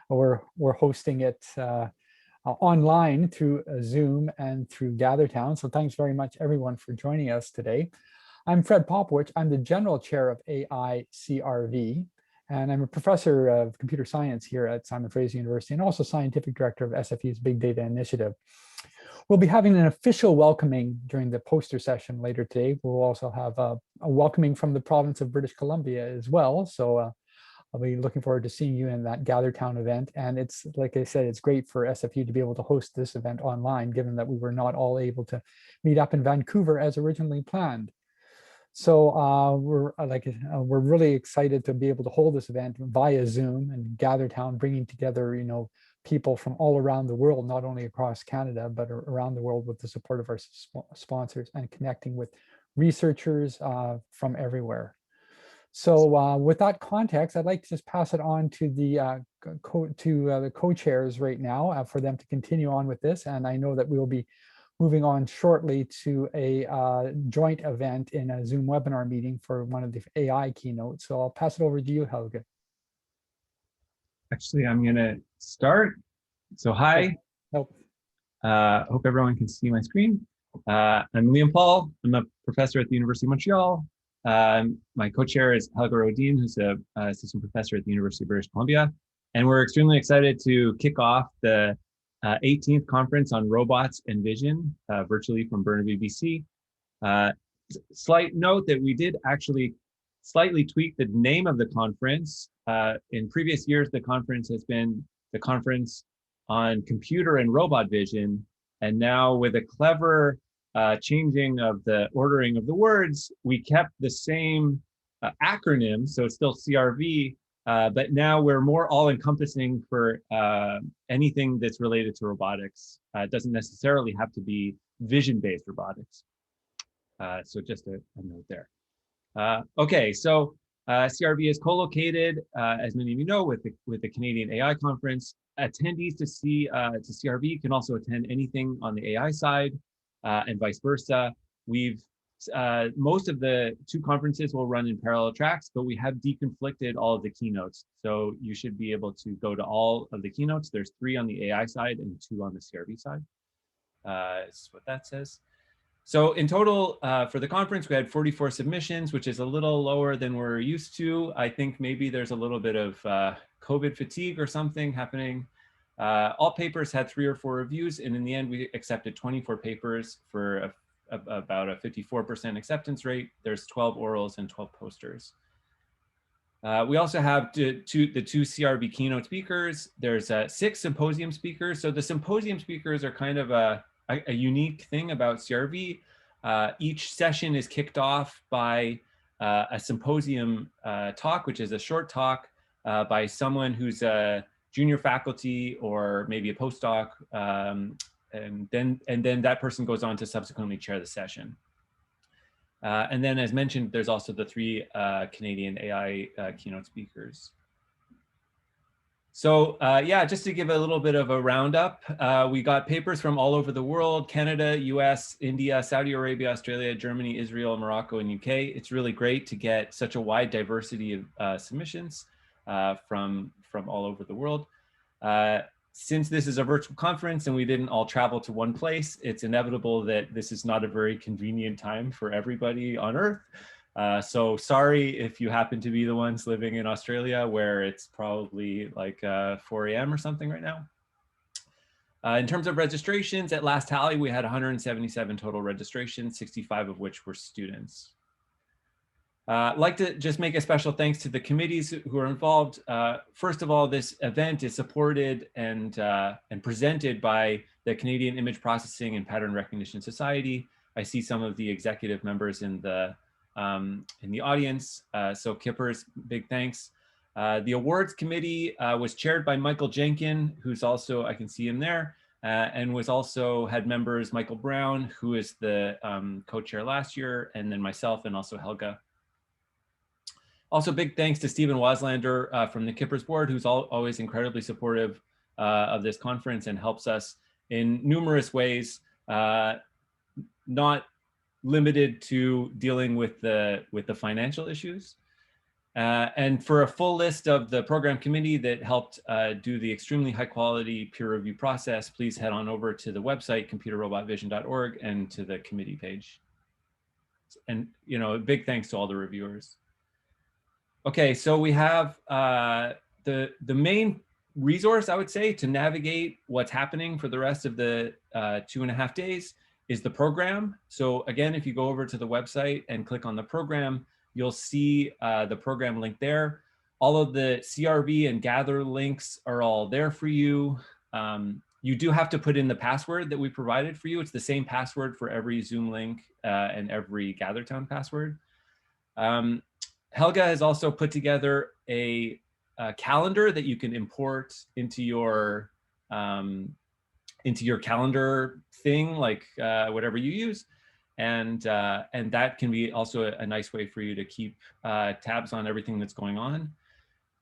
we're hosting it online through Zoom and through GatherTown. So thanks very much, everyone, for joining us today. I'm Fred Popowich. I'm the General Chair of AI CRV, and I'm a professor of computer science here at Simon Fraser University and also scientific director of SFU's Big Data Initiative. We'll be having an official welcoming during the poster session later today. We'll also have a welcoming from the province of British Columbia as well. So I'll be looking forward to seeing you in that GatherTown event. And it's, like I said, it's great for SFU to be able to host this event online, given that we were not all able to meet up in Vancouver as originally planned. So we're really excited to be able to hold this event via Zoom and GatherTown, bringing together, people from all around the world, not only across Canada, but around the world with the support of our sponsors and connecting with researchers from everywhere. So with that context, I'd like to just pass it on to the co-chairs right now for them to continue on with this. And I know that we will be moving on shortly to a joint event in a Zoom webinar meeting for one of the AI keynotes. So I'll pass it over to you, Helga. Actually, I'm going to start. So hi. Nope. Hope everyone can see my screen. I'm Liam Paul. I'm a professor at the University of Montreal. My co-chair is Helga Rodin, who's an assistant professor at the University of British Columbia. And we're extremely excited to kick off the 18th conference on robots and vision virtually from Burnaby, BC. Slight note that we did actually slightly tweak the name of the conference. In previous years, the conference has been the Conference on Computer and Robot Vision. And now with a clever changing of the ordering of the words, we kept the same acronym, so it's still CRV, but now we're more all-encompassing for anything that's related to robotics. It doesn't necessarily have to be vision-based robotics. So just a note there. Okay, so CRV is co-located, as many of you know, with the Canadian AI Conference. Attendees to CRV can also attend anything on the AI side, and vice versa. Most of the two conferences will run in parallel tracks, but we have deconflicted all of the keynotes. So you should be able to go to all of the keynotes. There's 3 on the AI side and 2 on the CRV side. This is what that says. So in total, for the conference, we had 44 submissions, which is a little lower than we're used to. I think maybe there's a little bit of COVID fatigue or something happening. All papers had 3 or 4 reviews, and in the end, we accepted 24 papers for about a 54% acceptance rate. There's 12 orals and 12 posters. We also have the two CRV keynote speakers. There's 6 symposium speakers. So the symposium speakers are kind of a unique thing about CRV. Each session is kicked off by a symposium talk, which is a short talk by someone who's a junior faculty or maybe a postdoc, and then that person goes on to subsequently chair the session. And then, as mentioned, there's also the 3 Canadian AI keynote speakers. So yeah, just to give a little bit of a roundup, we got papers from all over the world: Canada, US, India, Saudi Arabia, Australia, Germany, Israel, Morocco, and UK. It's really great to get such a wide diversity of submissions from all over the world. Since this is a virtual conference and we didn't all travel to one place, it's inevitable that this is not a very convenient time for everybody on Earth. So sorry if you happen to be the ones living in Australia, where it's probably like 4 a.m. or something right now. In terms of registrations, at last tally, we had 177 total registrations, 65 of which were students. I'd like to just make a special thanks to the committees who are involved. First of all, this event is supported and presented by the Canadian Image Processing and Pattern Recognition Society. I see some of the executive members in the audience. So Kippers, big thanks. The awards committee was chaired by Michael Jenkin, who's also, I can see him there, and had members Michael Brown, who is the co-chair last year, and then myself and also Helga. Also, big thanks to Stephen Waslander from the Kippers board, who's always incredibly supportive of this conference and helps us in numerous ways, not limited to dealing with the financial issues. And for a full list of the program committee that helped do the extremely high quality peer review process, please head on over to the website, computerrobotvision.org, and to the committee page. And, you know, a big thanks to all the reviewers. Okay, so we have the main resource, I would say, to navigate what's happening for the rest of the 2.5 days is the program. So again, if you go over to the website and click on the program, you'll see the program link there. All of the CRV and Gather links are all there for you. You do have to put in the password that we provided for you. It's the same password for every Zoom link and every GatherTown password. Helga has also put together a calendar that you can import into your calendar thing, like whatever you use, and that can be also a nice way for you to keep tabs on everything that's going on.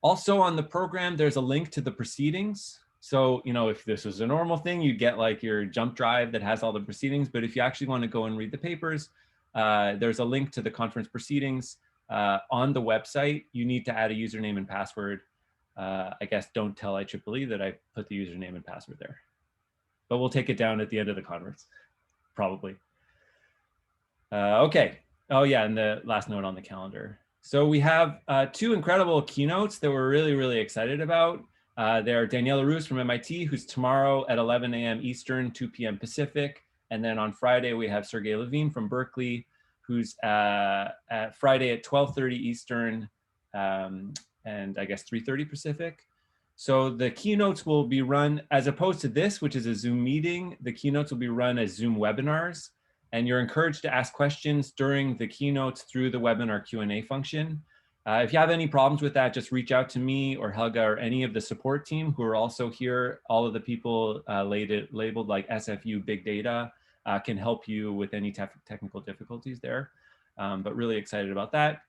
Also on the program, there's a link to the proceedings. So, you know, if this was a normal thing, you'd get like your jump drive that has all the proceedings. But if you actually want to go and read the papers, there's a link to the conference proceedings on the website. You need to add a username and password. I guess don't tell IEEE that I put the username and password there. But we'll take it down at the end of the conference, probably. Okay. Oh yeah, and the last note on the calendar. So we have 2 incredible keynotes that we're really, really excited about. They're Daniela Ruse from MIT, who's tomorrow at 11 a.m. Eastern, 2 p.m. Pacific. And then on Friday, we have Sergey Levine from Berkeley, who's at Friday at 12:30 Eastern, and I guess 3:30 Pacific. So the keynotes will be run, as opposed to this, which is a Zoom meeting, the keynotes will be run as Zoom webinars. And you're encouraged to ask questions during the keynotes through the webinar Q&A function. If you have any problems with that, just reach out to me or Helga or any of the support team who are also here. All of the people labeled like SFU Big Data can help you with any technical difficulties there. But really excited about that.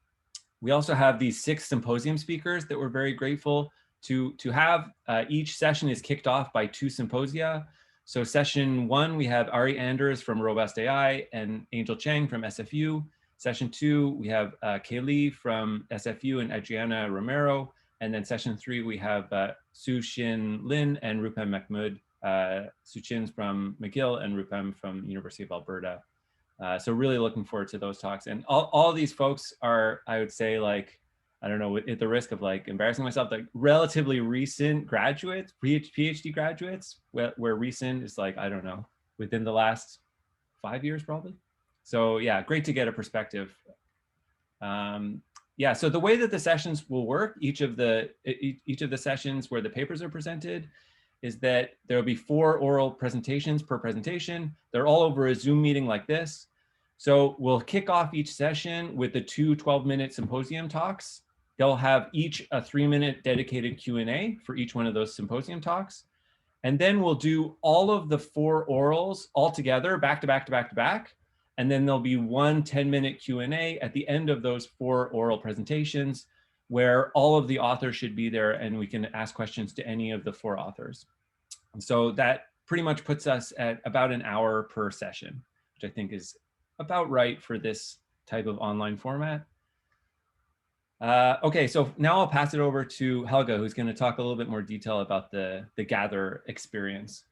We also have these 6 symposium speakers that we're very grateful to have. Each session is kicked off by 2 symposia. So session 1, we have Ari Anders from Robust AI and Angel Cheng from SFU. Session 2, we have Kaylee from SFU and Adriana Romero. And then session 3, we have Su-Shin Lin and Rupam Mahmood. Su-Shin's from McGill and Rupam from University of Alberta. So really looking forward to those talks. And all these folks are, I would say, like, I don't know, at the risk of like embarrassing myself, like relatively recent graduates, PhD graduates, where recent is like, I don't know, within the last 5 years probably. So yeah, great to get a perspective. Yeah, so the way that the sessions will work, each of the sessions where the papers are presented, is that there'll be 4 oral presentations per presentation. They're all over a Zoom meeting like this. So we'll kick off each session with the 2 12-minute symposium talks. They'll have each a 3-minute dedicated Q&A for each one of those symposium talks. And then we'll do all of the 4 orals all together, back to back to back to back. And then there'll be 1 10-minute Q&A at the end of those 4 oral presentations, where all of the authors should be there and we can ask questions to any of the 4 authors. And so that pretty much puts us at about an hour per session, which I think is about right for this type of online format. Okay, so now I'll pass it over to Helga, who's going to talk a little bit more detail about the Gather experience.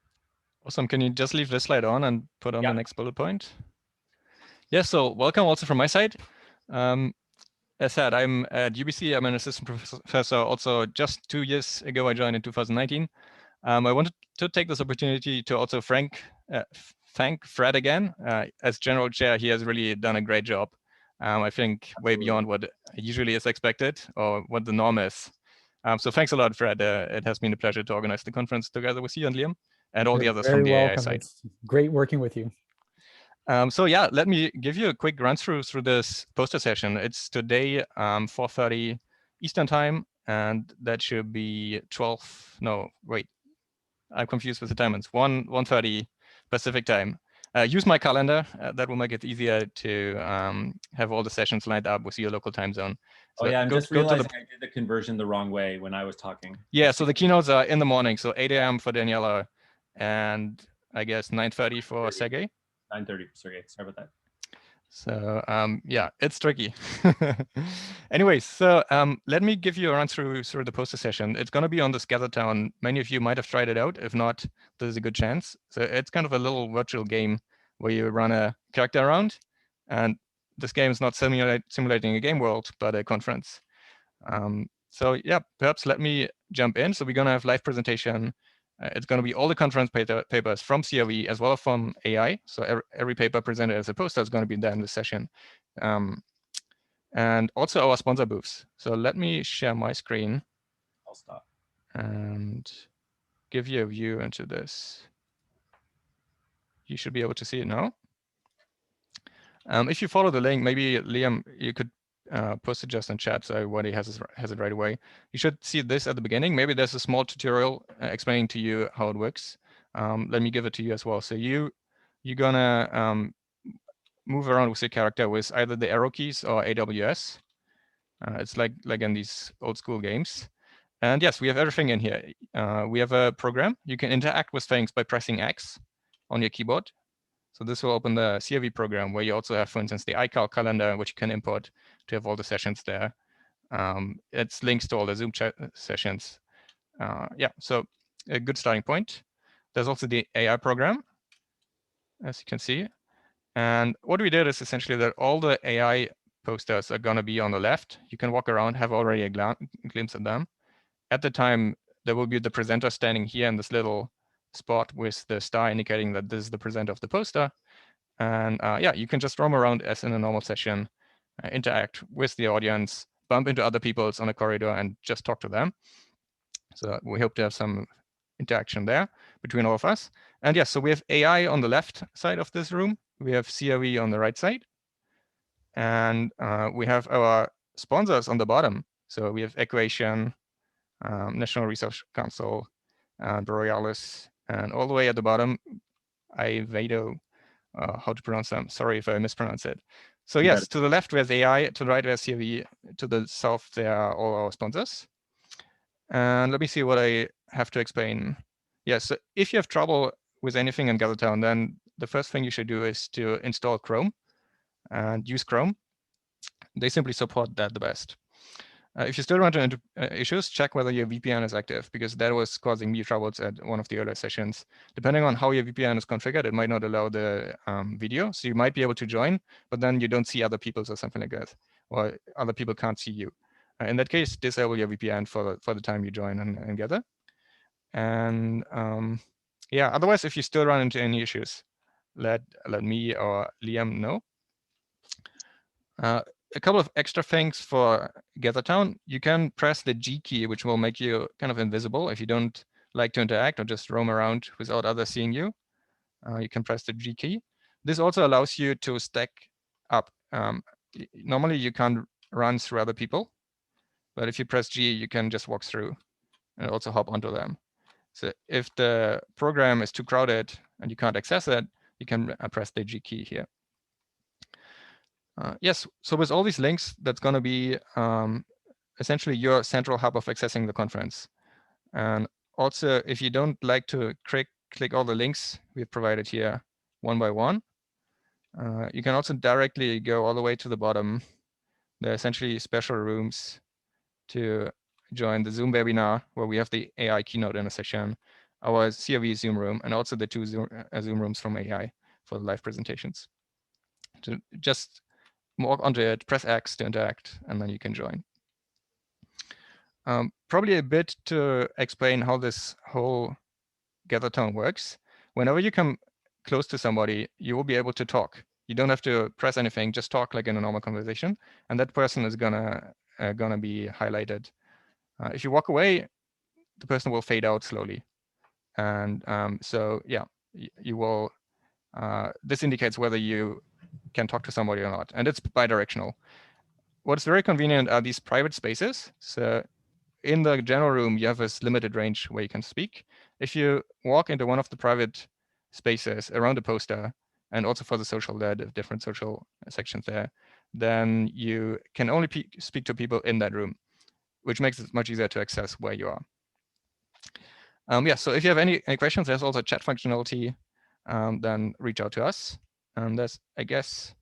Awesome. Can you just leave this slide on and put on the next bullet point? Yeah, so welcome also from my side. As said, I'm at UBC. I'm an assistant professor. Also, just 2 years ago, I joined in 2019. I wanted to take this opportunity to also thank Fred again. As general chair, he has really done a great job. I think way beyond what usually is expected or what the norm is. So thanks a lot, Fred. It has been a pleasure to organize the conference together with you and Liam and all the others from the AI side. It's great working with you. So yeah, let me give you a quick run through this poster session. It's today 4:30 Eastern time, and that should be 12. No, wait, I'm confused with the time. It's 1:30 Pacific time. Use my calendar. That will make it easier to have all the sessions lined up with your local time zone. So oh yeah, I'm just realizing I did the conversion the wrong way when I was talking. Yeah, so the keynotes are in the morning, so 8 a.m. for Daniela, and I guess 9:30 for Sergey. 9:30 for Sergey. Sorry about that. So yeah, it's tricky. Anyways, so let me give you a run through the poster session. It's going to be on this GatherTown. Many of you might have tried it out. If not, there's a good chance. So it's kind of a little virtual game where you run a character around, and this game is not simulating a game world, but a conference. So yeah, perhaps let me jump in. So we're going to have live presentation. It's going to be all the conference papers from CRV as well as from AI. So every paper presented as a poster is going to be there in this session. And also our sponsor booths. So let me share my screen. I'll stop. And give you a view into this. You should be able to see it now. If you follow the link, maybe Liam, you could post it just in chat so everybody has it right away. You should see this at the beginning. Maybe there's a small tutorial explaining to you how it works. Let me give it to you as well. So you're gonna move around with your character with either the arrow keys or AWS. It's like in these old school games. And yes, we have everything in here. We have a program. You can interact with things by pressing X on your keyboard. So this will open the CRV program where you also have, for instance, the iCal calendar, which you can import to have all the sessions there. It's links to all the Zoom chat sessions. Yeah, so a good starting point. There's also the AI program, as you can see. And what we did is essentially that all the AI posters are going to be on the left. You can walk around, have already a glimpse at them. At the time, there will be the presenter standing here in this little spot with the star indicating that this is the presenter of the poster. And yeah, you can just roam around as in a normal session, interact with the audience, bump into other people on a corridor and just talk to them. So we hope to have some interaction there between all of us. And yes, so we have AI on the left side of this room. We have CRV on the right side. And we have our sponsors on the bottom. So we have Equation, National Research Council, Borealis, and all the way at the bottom, Ivedo, how to pronounce them. Sorry if I mispronounce it. So yes, to the left there's AI, to the right there's CRV, to the south there are all our sponsors. And let me see what I have to explain. Yes, so if you have trouble with anything in GatherTown, then the first thing you should do is to install Chrome and use Chrome. They simply support that the best. If you still run into issues, check whether your VPN is active, because that was causing me troubles at one of the earlier sessions. Depending on how your VPN is configured, it might not allow the video. So you might be able to join, but then you don't see other people's or something like that, or other people can't see you. In that case, disable your VPN for the time you join and gather. And yeah, otherwise, if you still run into any issues, let me or Liam know. A couple of extra things for GatherTown. You can press the G key, which will make you kind of invisible if you don't like to interact or just roam around without others seeing you. You can press the G key. This also allows you to stack up. Normally, you can't run through other people, but if you press G, you can just walk through and also hop onto them. So if the program is too crowded and you can't access it, you can press the G key here. Yes, so with all these links, that's going to be essentially your central hub of accessing the conference. And also, if you don't like to click all the links we've provided here one by one, you can also directly go all the way to the bottom. There are essentially special rooms to join the Zoom webinar where we have the AI keynote in a session, our CRV Zoom room, and also the two Zoom rooms from AI for the live presentations. To just walk onto it, press X to interact, and then you can join. Probably a bit to explain how this whole GatherTown works. Whenever you come close to somebody, you will be able to talk. You don't have to press anything, just talk like in a normal conversation, and that person is gonna be highlighted. If you walk away, the person will fade out slowly. And so yeah, you will, this indicates whether you can talk to somebody or not, and it's bidirectional. What's very convenient are these private spaces. So in the general room, you have this limited range where you can speak. If you walk into one of the private spaces around the poster, and also for the social, there are different social sections there, then you can only speak to people in that room, which makes it much easier to access where you are. Yeah, so if you have any questions, there's also chat functionality, then reach out to us. And that's, I guess,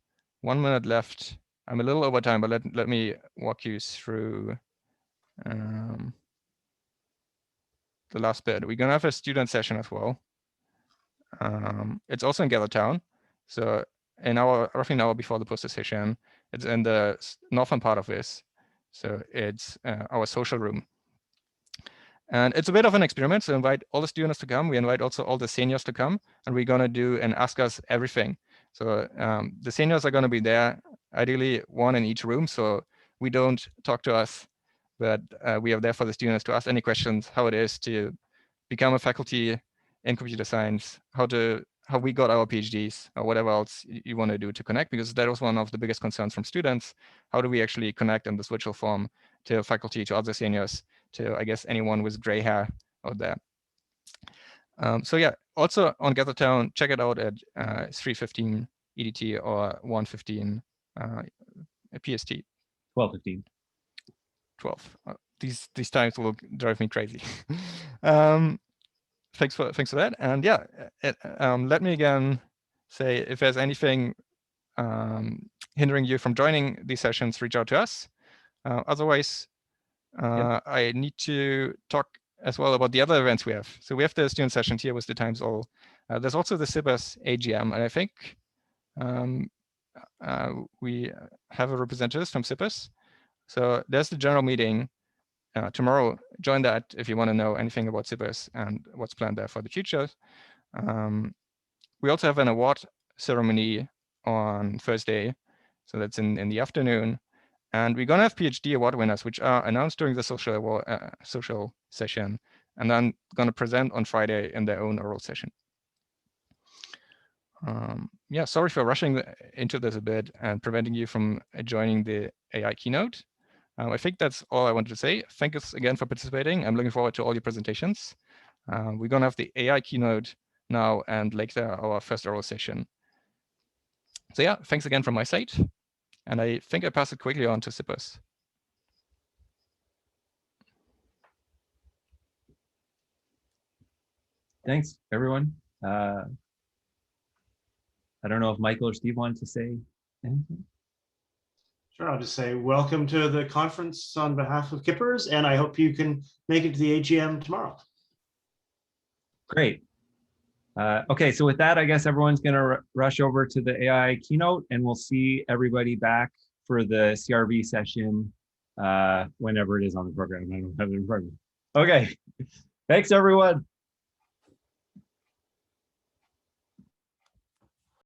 1 minute left. I'm a little over time, but let me walk you through the last bit. We're gonna have a student session as well. It's also in Gathertown. So roughly an hour before the poster session, it's in the northern part of this. So it's our social room. And it's a bit of an experiment. So invite all the students to come. We invite also all the seniors to come, and we're gonna do and ask us everything. So the seniors are gonna be there, ideally one in each room. So we don't talk to us, but we are there for the students to ask any questions, how it is to become a faculty in computer science, how we got our PhDs, or whatever else you want to do to connect, because that was one of the biggest concerns from students. How do we actually connect in this virtual form to faculty, to other seniors, to, I guess, anyone with gray hair out there. So yeah, also on Gathertown, check it out at 3:15 EDT or 1:15 PST. 12:15. 12. These times will drive me crazy. Thanks for that. And yeah, let me again say, if there's anything hindering you from joining these sessions, reach out to us. Otherwise, I need to talk as well about the other events we have. So we have the student sessions here with the times all. There's also the CBUS AGM, and I think we have a representative from CBUS. So there's the general meeting tomorrow. Join that if you want to know anything about CBUS and what's planned there for the future. We also have an award ceremony on Thursday, so that's in the afternoon. And we're gonna have PhD award winners, which are announced during the social session, and then gonna present on Friday in their own oral session. Yeah, sorry for rushing into this a bit and preventing you from joining the AI keynote. I think that's all I wanted to say. Thanks again for participating. I'm looking forward to all your presentations. We're gonna have the AI keynote now and later our first oral session. So yeah, thanks again from my side. And I think I pass it quickly on to CBUS. Thanks, everyone. I don't know if Michael or Steve wanted to say anything. Sure, I'll just say welcome to the conference on behalf of Kippers, and I hope you can make it to the AGM tomorrow. Great. Okay, so with that, I guess everyone's going to rush over to the AI keynote, and we'll see everybody back for the CRV session whenever it is on the program. I don't have it in front of me. Okay, thanks, everyone.